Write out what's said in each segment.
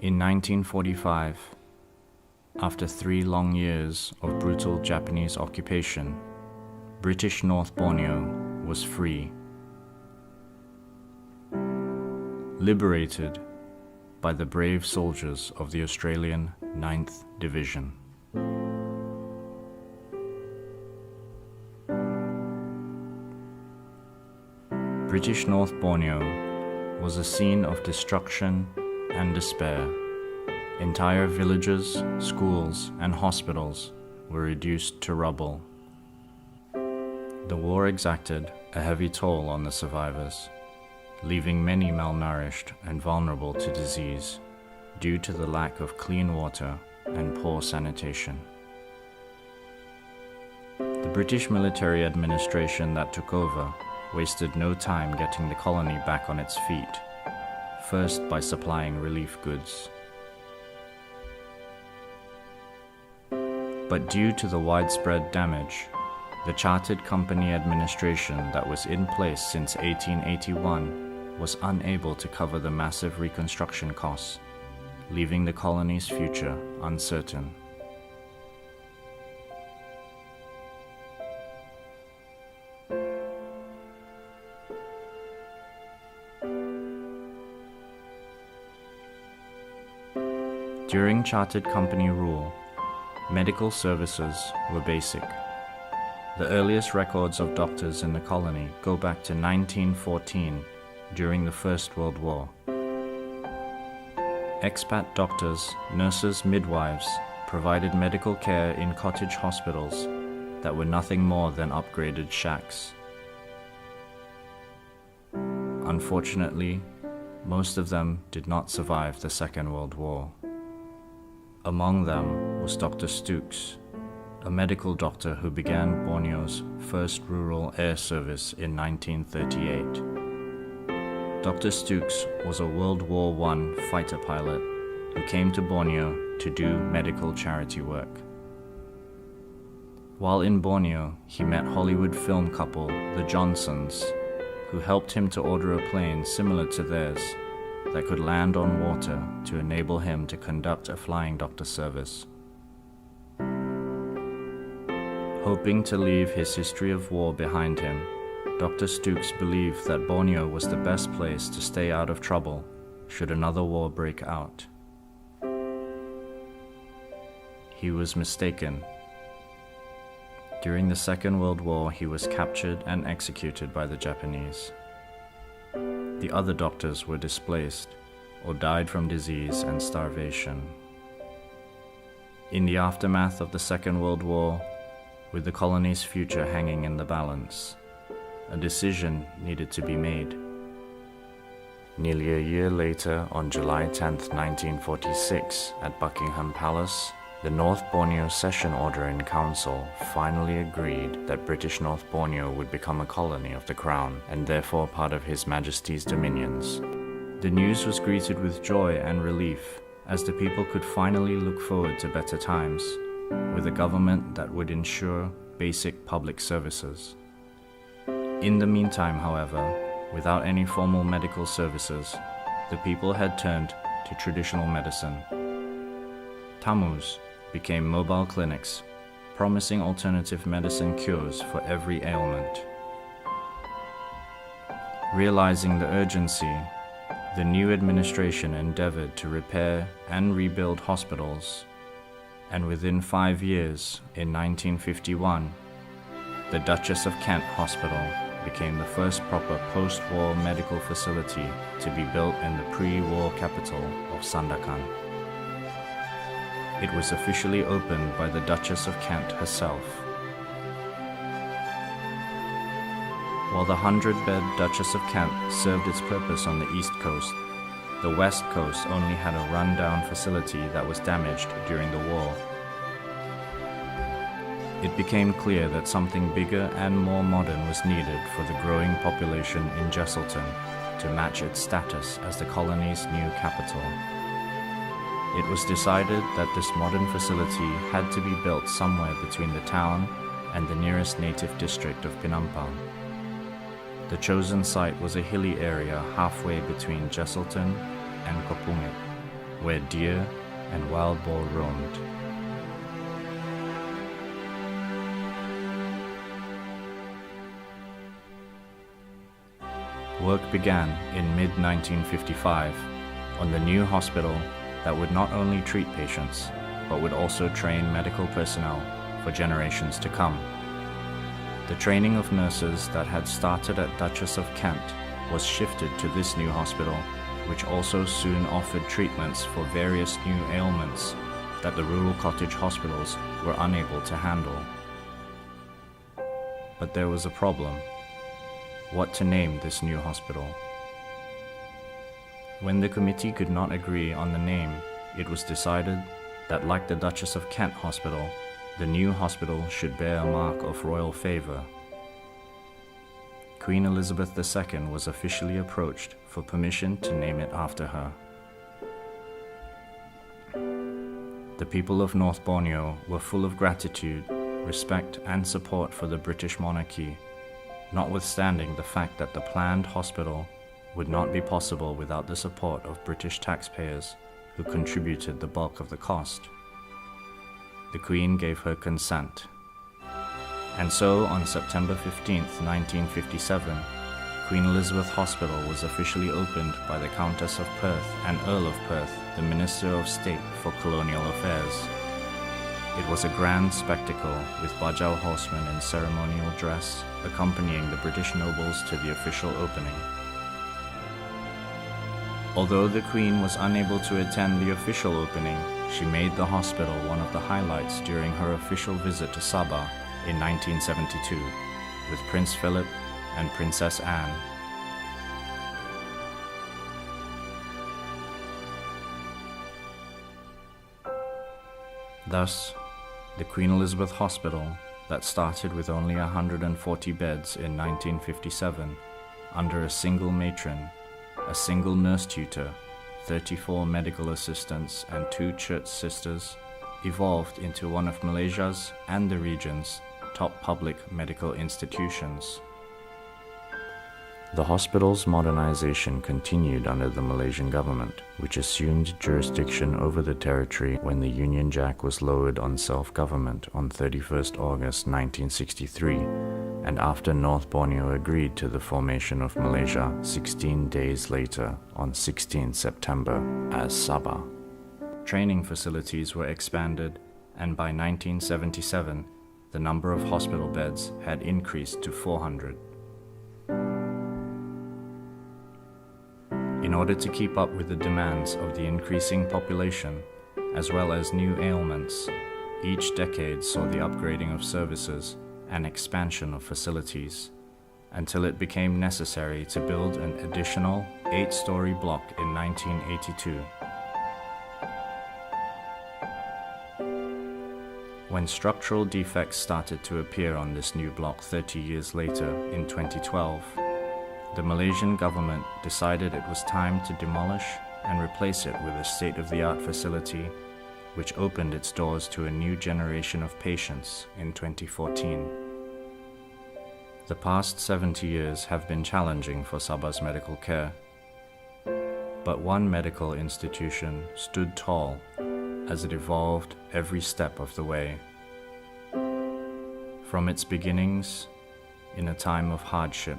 In 1945, after 3 long years of brutal Japanese occupation, British North Borneo was free, liberated by the brave soldiers of the Australian 9th Division. British North Borneo was a scene of destruction and despair. Entire villages, schools, and hospitals were reduced to rubble. The war exacted a heavy toll on the survivors, leaving many malnourished and vulnerable to disease due to the lack of clean water and poor sanitation. The British military administration that took over wasted no time getting the colony back on its feet, first by supplying relief goods. But due to the widespread damage, the chartered company administration that was in place since 1881 was unable to cover the massive reconstruction costs, leaving the colony's future uncertain. During chartered company rule, medical services were basic. The earliest records of doctors in the colony go back to 1914 during the First World War. Expat doctors, nurses, midwives provided medical care in cottage hospitals that were nothing more than upgraded shacks. Unfortunately, most of them did not survive the Second World War. Among them was Dr. Stokes, a medical doctor who began Borneo's first rural air service in 1938. Dr. Stokes was a World War I fighter pilot who came to Borneo to do medical charity work. While in Borneo, he met Hollywood film couple the Johnsons, who helped him to order a plane similar to theirs that could land on water to enable him to conduct a flying doctor service. Hoping to leave his history of war behind him, Dr. Stokes believed that Borneo was the best place to stay out of trouble should another war break out. He was mistaken. During the Second World War, he was captured and executed by the Japanese. The other doctors were displaced or died from disease and starvation. In the aftermath of the Second World War, with the colony's future hanging in the balance, a decision needed to be made. Nearly a year later, on July 10, 1946, at Buckingham Palace, the North Borneo Session Order in Council finally agreed that British North Borneo would become a colony of the Crown and therefore part of His Majesty's dominions. The news was greeted with joy and relief, as the people could finally look forward to better times, with a government that would ensure basic public services. In the meantime, however, without any formal medical services, the people had turned to traditional medicine. Tamus became mobile clinics, promising alternative medicine cures for every ailment. Realizing the urgency, the new administration endeavored to repair and rebuild hospitals, and within 5 years, in 1951, the Duchess of Kent Hospital became the first proper post-war medical facility to be built in the pre-war capital of Sandakan. It was officially opened by the Duchess of Kent herself. While the 100-bed Duchess of Kent served its purpose on the East Coast, the West Coast only had a run-down facility that was damaged during the war. It became clear that something bigger and more modern was needed for the growing population in Jesselton to match its status as the colony's new capital. It was decided that this modern facility had to be built somewhere between the town and the nearest native district of Penampang. The chosen site was a hilly area halfway between Jesselton and Kopungit, where deer and wild boar roamed. Work began in mid-1955 on the new hospital that would not only treat patients, but would also train medical personnel for generations to come. The training of nurses that had started at Duchess of Kent was shifted to this new hospital, which also soon offered treatments for various new ailments that the rural cottage hospitals were unable to handle. But there was a problem: what to name this new hospital. When the committee could not agree on the name, it was decided that, like the Duchess of Kent Hospital, the new hospital should bear a mark of royal favour. Queen Elizabeth II was officially approached for permission to name it after her. The people of North Borneo were full of gratitude, respect and support for the British monarchy, notwithstanding the fact that the planned hospital would not be possible without the support of British taxpayers who contributed the bulk of the cost. The Queen gave her consent. And so, on September 15, 1957, Queen Elizabeth Hospital was officially opened by the Countess of Perth and Earl of Perth, the Minister of State for Colonial Affairs. It was a grand spectacle, with Bajau horsemen in ceremonial dress accompanying the British nobles to the official opening. Although the Queen was unable to attend the official opening, she made the hospital one of the highlights during her official visit to Sabah in 1972 with Prince Philip and Princess Anne. Thus, the Queen Elizabeth Hospital, that started with only 140 beds in 1957, under a single matron, a single nurse tutor, 34 medical assistants and 2 church sisters, evolved into one of Malaysia's and the region's top public medical institutions. The hospital's modernization continued under the Malaysian government, which assumed jurisdiction over the territory when the Union Jack was lowered on self-government on 31st August 1963, and after North Borneo agreed to the formation of Malaysia 16 days later on 16 September as Sabah. Training facilities were expanded, and by 1977, the number of hospital beds had increased to 400. In order to keep up with the demands of the increasing population, as well as new ailments, each decade saw the upgrading of services and expansion of facilities, until it became necessary to build an additional 8-story block in 1982. When structural defects started to appear on this new block 30 years later, in 2012, the Malaysian government decided it was time to demolish and replace it with a state-of-the-art facility, which opened its doors to a new generation of patients in 2014. The past 70 years have been challenging for Sabah's medical care, but one medical institution stood tall as it evolved every step of the way. From its beginnings in a time of hardship,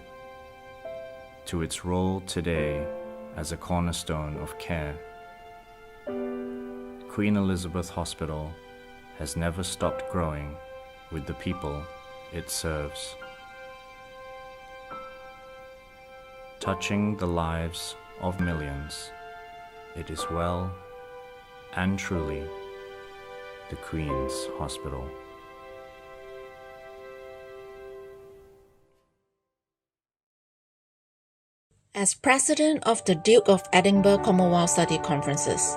to its role today as a cornerstone of care, Queen Elizabeth Hospital has never stopped growing with the people it serves, touching the lives of millions. It is well and truly the Queen's Hospital. As President of the Duke of Edinburgh Commonwealth Study Conferences,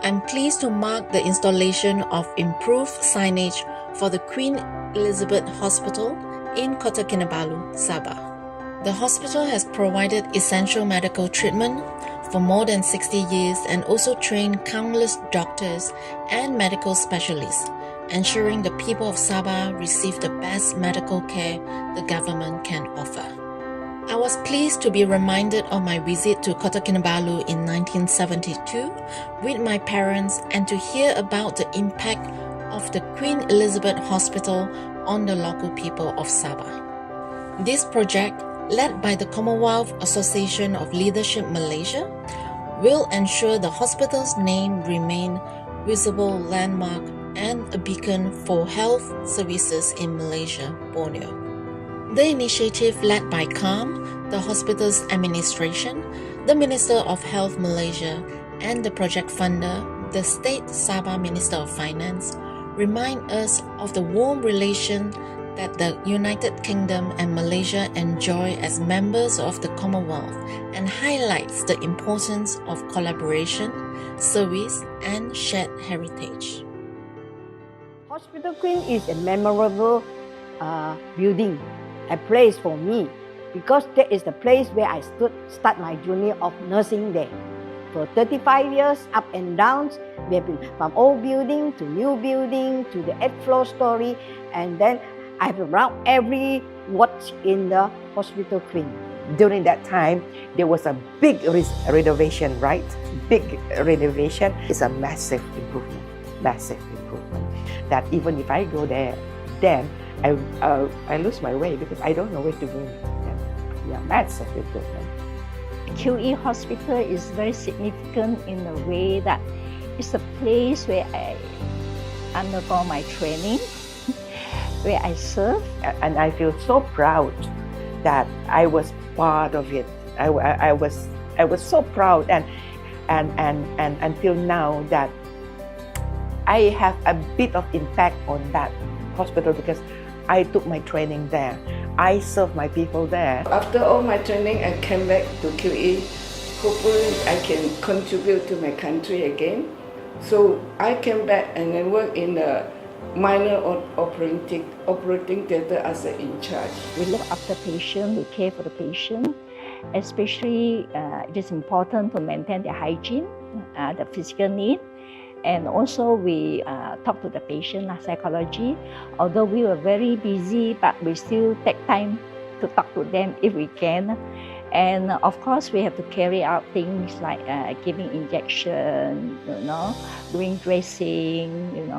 I'm pleased to mark the installation of improved signage for the Queen Elizabeth Hospital in Kota Kinabalu, Sabah. The hospital has provided essential medical treatment for more than 60 years and also trained countless doctors and medical specialists, ensuring the people of Sabah receive the best medical care the government can offer. Our was pleased to be reminded of my visit to Kota Kinabalu in 1972 with my parents and to hear about the impact of the Queen Elizabeth Hospital on the local people of Sabah. This project, led by the Commonwealth Association of Leadership Malaysia, will ensure the hospital's name remain visible landmark and a beacon for health services in Malaysia, Borneo. The initiative led by CALM, the hospital's administration, the Minister of Health Malaysia, and the project funder, the State Sabah Minister of Finance, remind us of the warm relation that the United Kingdom and Malaysia enjoy as members of the Commonwealth and highlights the importance of collaboration, service, and shared heritage. Hospital Queen is a memorable building, a place for me, because that is the place where I start my journey of nursing there. For 35 years, up and downs, we have been from old building to new building to the 8th floor story, and then I have around every watch in the Hospital Queen. During that time, there was a big renovation, right? Big renovation. It's a massive improvement, massive improvement. That even if I go there, then I lose my way because I don't know where to go. Yeah, massive improvement. QE Hospital is very significant in a way that it's a place where I undergo my training, where I serve. And I feel so proud that I was part of it. I was so proud and until now that I have a bit of impact on that hospital because I took my training there. I serve my people there. After all my training, I came back to QE. Hopefully, I can contribute to my country again. So I came back and I work in the minor operating theater as an in charge. We look after patient, we care for the patient. Especially, it is important to maintain the hygiene, the physical need. And also we talk to the patient, psychology. Although we were very busy, but we still take time to talk to them if we can. And of course, we have to carry out things like giving injection, doing dressing,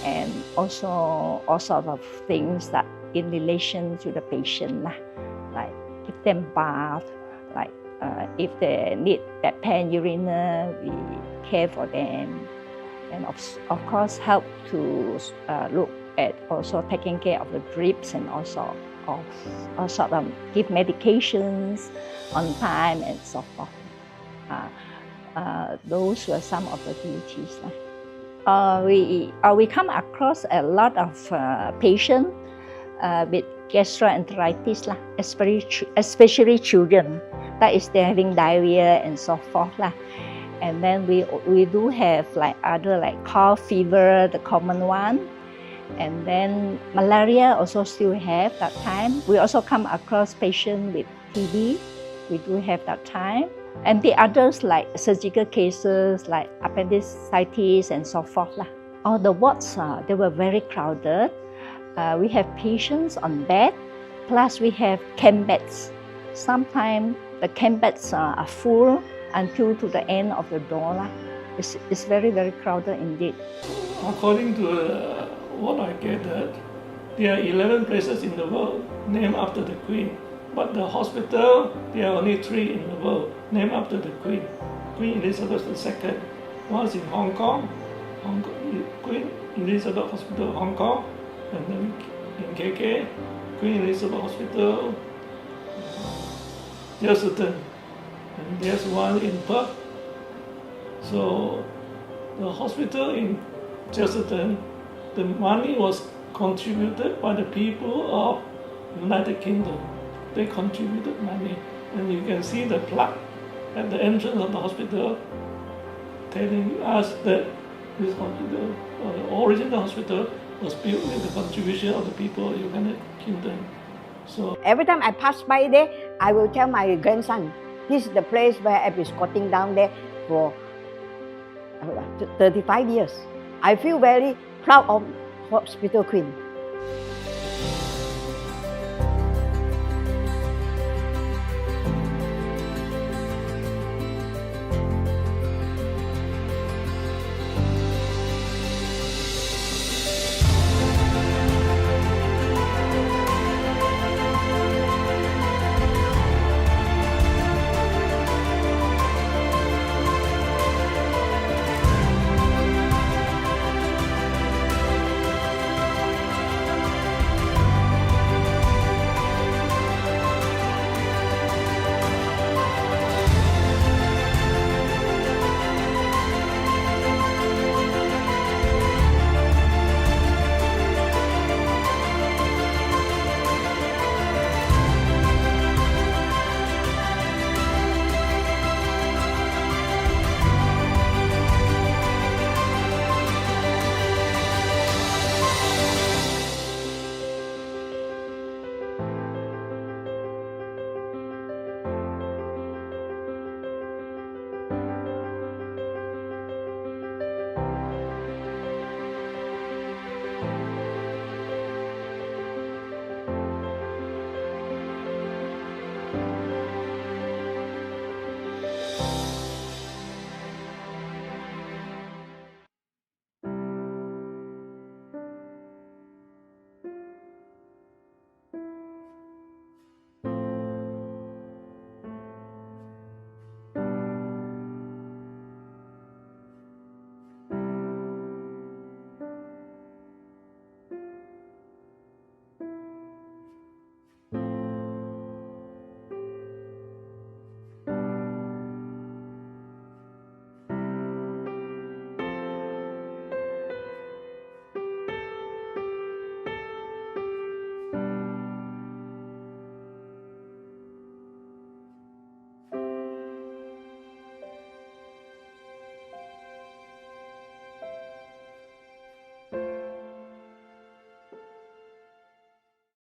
and also all sorts of things that in relation to the patient, like give them bath, like if they need that pan urinal, we care for them. And of course, help to look at also taking care of the drips and also give medications on time and so forth. Those were some of the duties. We come across a lot of patients with gastroenteritis, especially children. That is, they're having diarrhea and so forth. And then we do have other cough, fever, the common one. And then malaria also still have that time. We also come across patients with TB. We do have that time. And the others like surgical cases like appendicitis and so forth. All the wards, they were very crowded. We have patients on bed, plus we have camp beds. Sometimes the camp beds are full until to the end of the door. It's very, very crowded indeed. According to what I gathered, there are 11 places in the world named after the Queen. But the hospital, there are only 3 in the world named after the Queen. Queen Elizabeth II. One is in Hong Kong, Queen Elizabeth Hospital, Hong Kong, and then in KK, Queen Elizabeth Hospital, Chesterton. And there's one in Perth. So the hospital in Chesterton, the money was contributed by the people of United Kingdom. They contributed money, and you can see the plaque at the entrance of the hospital telling us that this hospital, the original hospital, was built with the contribution of the people of United Kingdom. So every time I pass by there, I will tell my grandson, this is the place where I've been squatting down there for 35 years. I feel very proud of Hospital Queen.